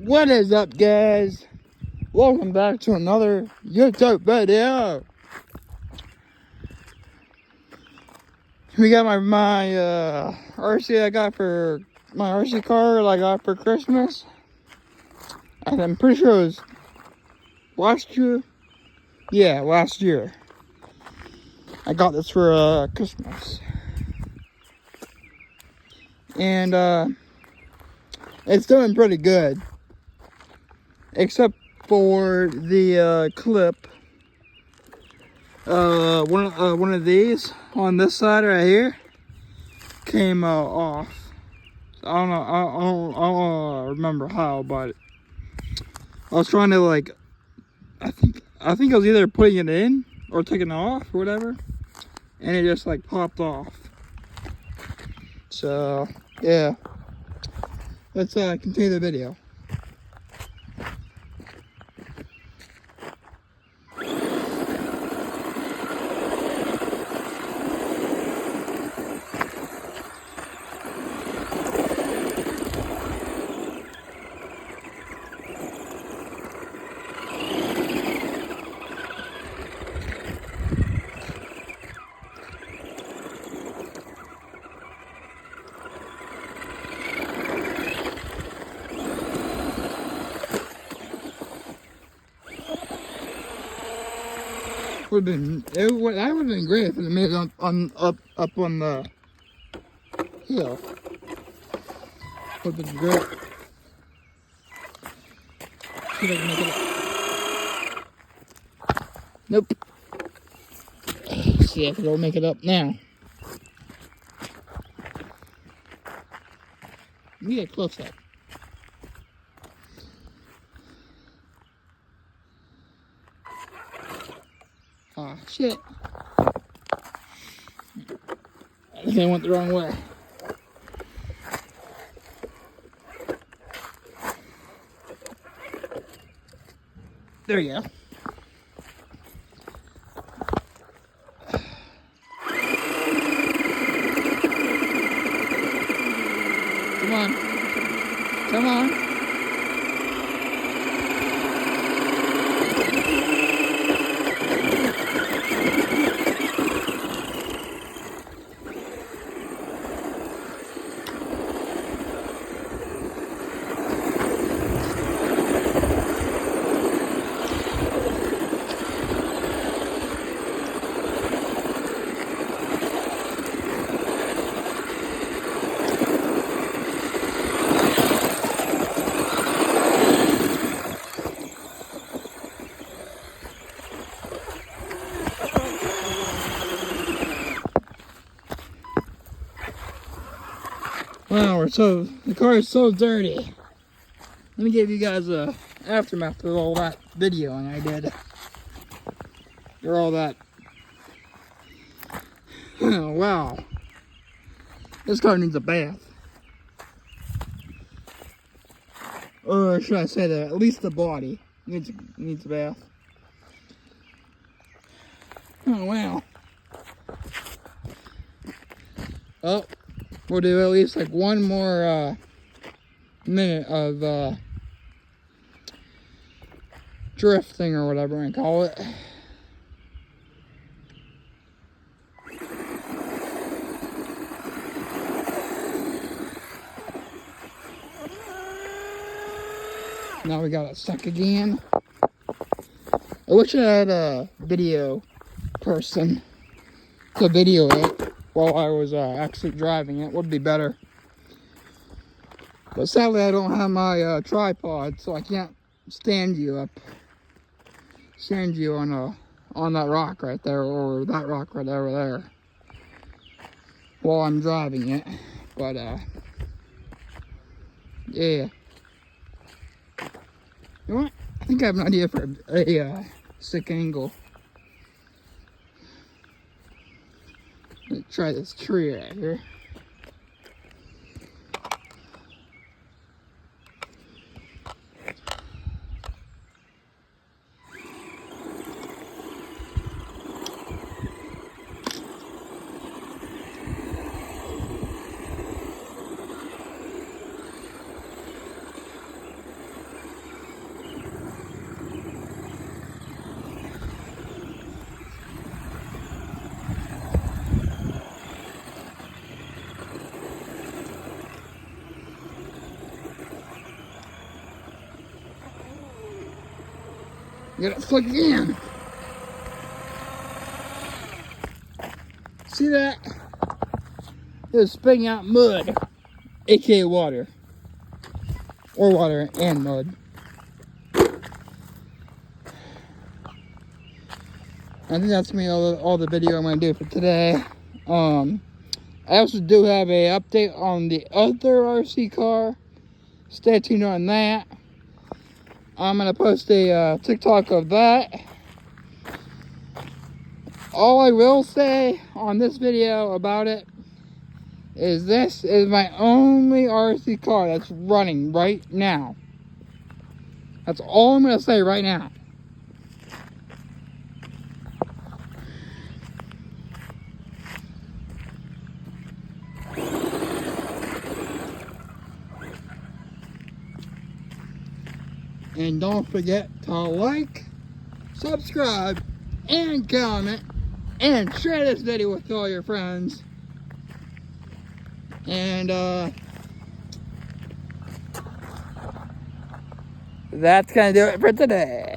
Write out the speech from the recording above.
What is up, guys? Welcome back to another YouTube video. We got my RC I got for my RC car I got for Christmas. And I'm pretty sure it was last year. Yeah, last year. I got this for Christmas. And it's doing pretty good. Except for the clip. One of these on this side right here came off. I don't know. I don't remember how, but I was trying to I think I was either putting it in or taking it off or whatever, and it just popped off. So yeah, let's continue the video. That would have been great if it made it up on the hill. Would have been great. See if I can make it up. Nope. See if it'll make it up now. Let me get close up. Ah, shit. I think I went the wrong way. There you go. Come on. Come on. Wow, the car is so dirty. Let me give you guys a aftermath of all that videoing I did. Or all that. Oh, wow. This car needs a bath. Or should I say that at least the body needs a bath. Oh, wow. Oh. We'll do at least like one more minute of drifting or whatever I call it. Now we got it stuck again. I wish I had a video person to video it while I was actually driving. It would be better. But sadly I don't have my tripod, so I can't stand you on that rock right there, or that rock right over there while I'm driving it. But yeah. You know what? I think I have an idea for a sick angle. Let's try this tree right here. Get it stuck again. See that? It was spitting out mud, aka water. Or water and mud. I think that's me all the video I'm gonna do for today. I also do have a update on the other RC car. Stay tuned on that. I'm gonna post a TikTok of that. All I will say on this video about it is this is my only RC car that's running right now. That's all I'm gonna say right now. And don't forget to like, subscribe, and comment, and share this video with all your friends. And that's gonna do it for today.